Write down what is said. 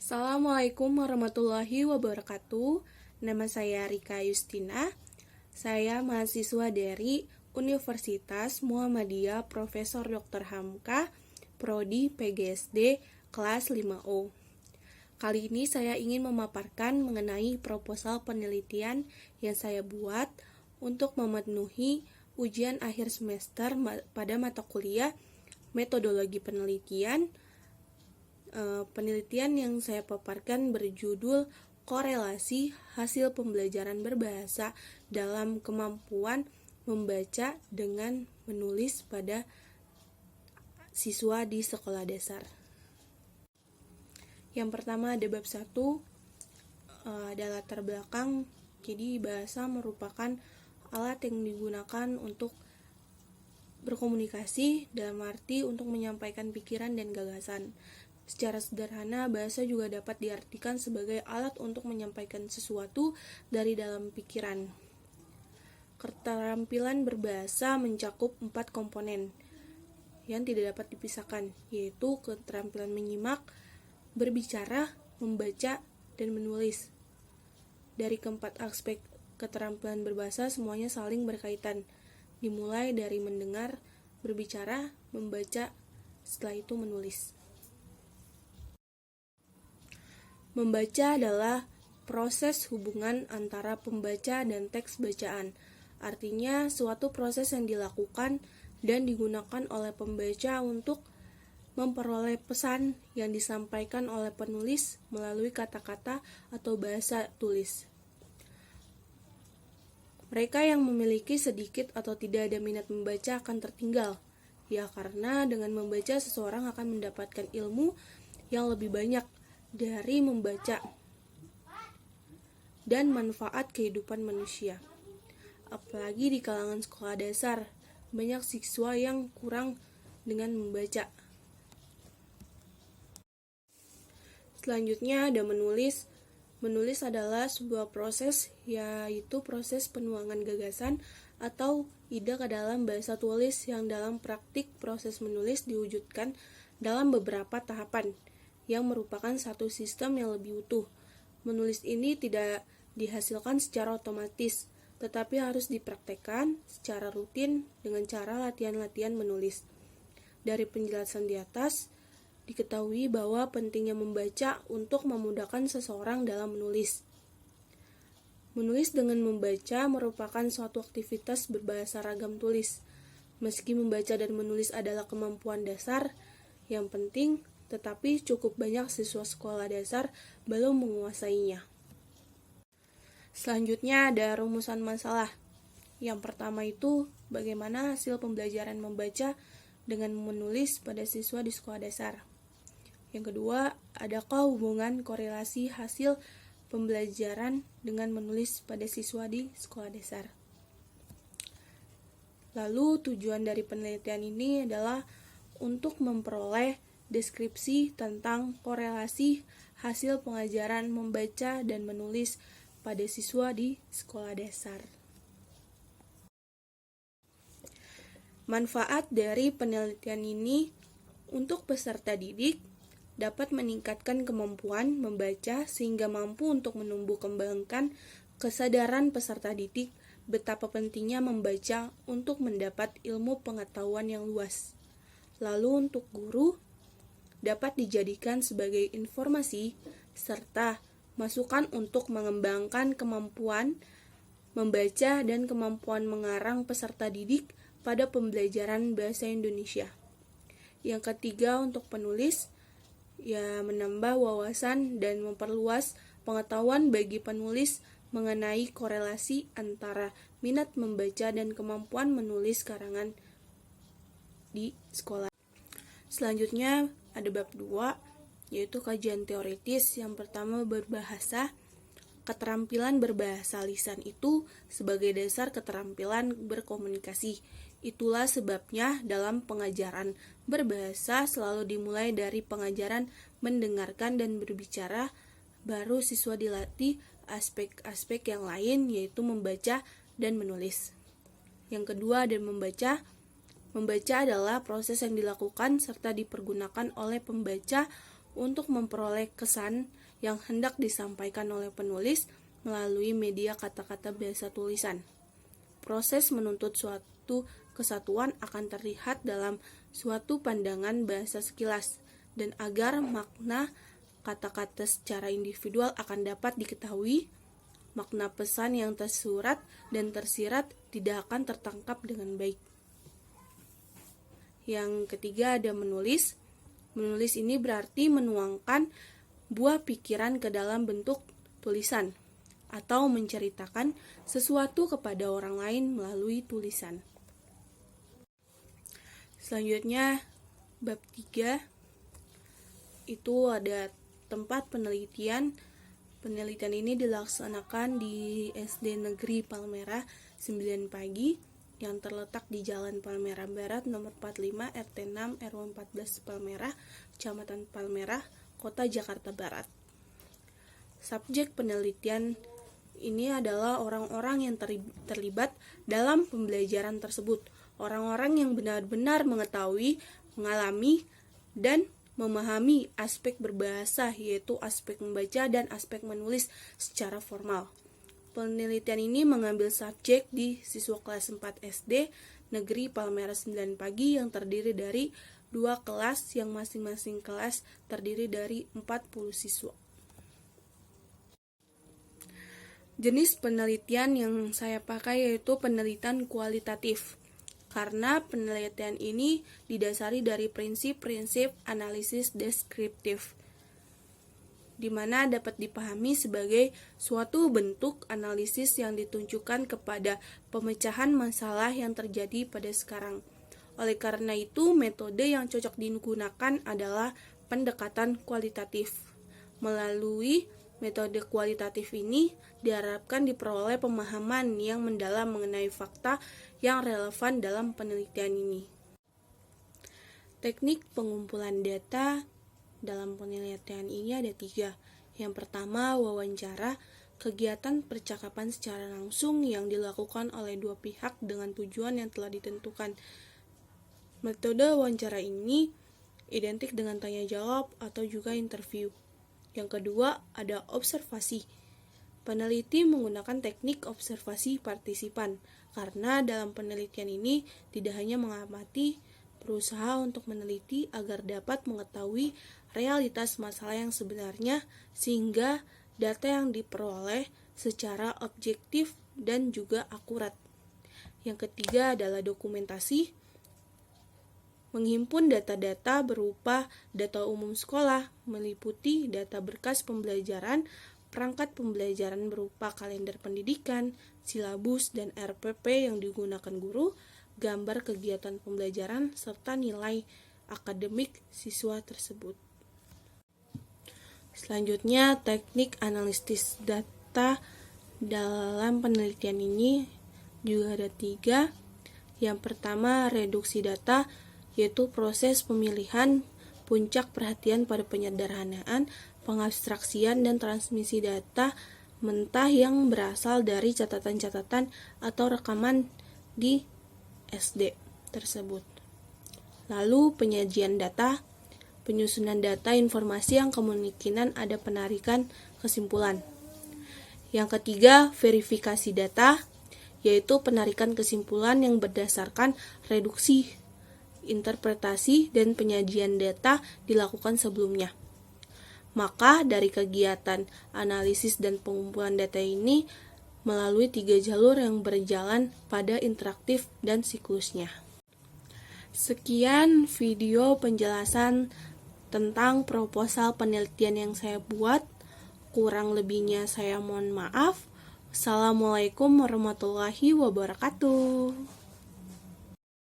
Assalamualaikum warahmatullahi wabarakatuh. Nama saya Rika Yustina. Saya mahasiswa dari Universitas Muhammadiyah Profesor Dr. Hamka, Prodi PGSD kelas 5O. Kali ini saya ingin memaparkan mengenai proposal penelitian yang saya buat untuk memenuhi ujian akhir semester pada mata kuliah metodologi penelitian. Penelitian yang saya paparkan berjudul korelasi hasil pembelajaran berbahasa dalam kemampuan membaca dengan menulis pada siswa di sekolah dasar. Yang pertama ada bab 1, ada latar belakang. Jadi bahasa merupakan alat yang digunakan untuk berkomunikasi, dalam arti untuk menyampaikan pikiran dan gagasan. Secara sederhana, bahasa juga dapat diartikan sebagai alat untuk menyampaikan sesuatu dari dalam pikiran. Keterampilan berbahasa mencakup 4 komponen yang tidak dapat dipisahkan, yaitu keterampilan menyimak, berbicara, membaca, dan menulis. Dari keempat aspek keterampilan berbahasa, semuanya saling berkaitan, dimulai dari mendengar, berbicara, membaca, setelah itu menulis. Membaca adalah proses hubungan antara pembaca dan teks bacaan. Artinya, suatu proses yang dilakukan dan digunakan oleh pembaca untuk memperoleh pesan yang disampaikan oleh penulis melalui kata-kata atau bahasa tulis. Mereka yang memiliki sedikit atau tidak ada minat membaca akan tertinggal, ya karena dengan membaca seseorang akan mendapatkan ilmu yang lebih banyak dari membaca dan manfaat kehidupan manusia. Apalagi di kalangan sekolah dasar, banyak siswa yang kurang dengan membaca. Selanjutnya ada menulis. Menulis adalah sebuah proses, yaitu proses penuangan gagasan atau ide ke dalam bahasa tulis yang dalam praktik proses menulis diwujudkan dalam beberapa tahapan yang merupakan satu sistem yang lebih utuh. Menulis ini tidak dihasilkan secara otomatis, tetapi harus dipraktekkan secara rutin dengan cara latihan-latihan menulis. Dari penjelasan di atas, diketahui bahwa pentingnya membaca untuk memudahkan seseorang dalam menulis. Menulis dengan membaca merupakan suatu aktivitas berbahasa ragam tulis. Meski membaca dan menulis adalah kemampuan dasar yang penting, tetapi cukup banyak siswa sekolah dasar belum menguasainya. Selanjutnya ada rumusan masalah. Yang pertama itu, bagaimana hasil pembelajaran membaca dengan menulis pada siswa di sekolah dasar. Yang kedua, adakah hubungan korelasi hasil pembelajaran dengan menulis pada siswa di sekolah dasar. Lalu tujuan dari penelitian ini adalah untuk memperoleh deskripsi tentang korelasi hasil pengajaran membaca dan menulis pada siswa di sekolah dasar. Manfaat dari penelitian ini untuk peserta didik dapat meningkatkan kemampuan membaca sehingga mampu untuk menumbuh kembangkan kesadaran peserta didik betapa pentingnya membaca untuk mendapat ilmu pengetahuan yang luas. Lalu untuk guru, dapat dijadikan sebagai informasi serta masukan untuk mengembangkan kemampuan membaca dan kemampuan mengarang peserta didik pada pembelajaran bahasa Indonesia. Yang ketiga untuk penulis, menambah wawasan dan memperluas pengetahuan bagi penulis mengenai korelasi antara minat membaca dan kemampuan menulis karangan di sekolah. Selanjutnya ada bab 2, yaitu kajian teoritis. Yang pertama berbahasa. Keterampilan berbahasa lisan itu sebagai dasar keterampilan berkomunikasi. Itulah sebabnya dalam pengajaran berbahasa selalu dimulai dari pengajaran mendengarkan dan berbicara, baru siswa dilatih aspek-aspek yang lain, yaitu membaca dan menulis. Yang kedua ada membaca. Membaca adalah proses yang dilakukan serta dipergunakan oleh pembaca untuk memperoleh kesan yang hendak disampaikan oleh penulis melalui media kata-kata bahasa tulisan. Proses menuntut suatu kesatuan akan terlihat dalam suatu pandangan bahasa sekilas, dan agar makna kata-kata secara individual akan dapat diketahui, makna pesan yang tersurat dan tersirat tidak akan tertangkap dengan baik. Yang ketiga ada menulis. Menulis ini berarti menuangkan buah pikiran ke dalam bentuk tulisan atau menceritakan sesuatu kepada orang lain melalui tulisan. Selanjutnya bab 3 itu ada tempat penelitian. Penelitian ini dilaksanakan di SD Negeri Palmerah 9 pagi yang terletak di Jalan Palmerah Barat nomor 45 RT 6 RW 14 Palmerah, Kecamatan Palmerah, Kota Jakarta Barat. Subjek penelitian ini adalah orang-orang yang terlibat dalam pembelajaran tersebut. Orang-orang yang benar-benar mengetahui, mengalami, dan memahami aspek berbahasa, yaitu aspek membaca dan aspek menulis secara formal. Penelitian ini mengambil subjek di siswa kelas 4 SD Negeri Palmerah 9 pagi yang terdiri dari 2 kelas yang masing-masing kelas terdiri dari 40 siswa. Jenis penelitian yang saya pakai yaitu penelitian kualitatif, karena penelitian ini didasari dari prinsip-prinsip analisis deskriptif, di mana dapat dipahami sebagai suatu bentuk analisis yang ditunjukkan kepada pemecahan masalah yang terjadi pada sekarang. Oleh karena itu, metode yang cocok digunakan adalah pendekatan kualitatif. Melalui metode kualitatif ini diharapkan diperoleh pemahaman yang mendalam mengenai fakta yang relevan dalam penelitian ini. Teknik pengumpulan data dalam penelitian ini ada 3. Yang pertama, wawancara, kegiatan percakapan secara langsung yang dilakukan oleh 2 pihak dengan tujuan yang telah ditentukan. Metode wawancara ini identik dengan tanya jawab atau juga interview. Yang kedua, ada observasi. Peneliti menggunakan teknik observasi partisipan, karena dalam penelitian ini tidak hanya mengamati, berusaha untuk meneliti agar dapat mengetahui realitas masalah yang sebenarnya, sehingga data yang diperoleh secara objektif dan juga akurat. Yang ketiga adalah dokumentasi, menghimpun data-data berupa data umum sekolah, meliputi data berkas pembelajaran, perangkat pembelajaran berupa kalender pendidikan, silabus, dan RPP yang digunakan guru, gambar kegiatan pembelajaran, serta nilai akademik siswa tersebut. Selanjutnya, teknik analisis data dalam penelitian ini juga ada 3. Yang pertama, reduksi data, yaitu proses pemilihan puncak perhatian pada penyederhanaan, pengabstraksian, dan transmisi data mentah yang berasal dari catatan-catatan atau rekaman di SD tersebut. Lalu penyajian data, penyusunan data informasi yang kemungkinan ada penarikan kesimpulan. Yang ketiga, verifikasi data, yaitu penarikan kesimpulan yang berdasarkan reduksi, interpretasi, dan penyajian data dilakukan sebelumnya. Maka dari kegiatan analisis dan pengumpulan data ini melalui 3 jalur yang berjalan pada interaktif dan siklusnya. Sekian video penjelasan tentang proposal penelitian yang saya buat. Kurang lebihnya saya mohon maaf. Assalamualaikum warahmatullahi wabarakatuh.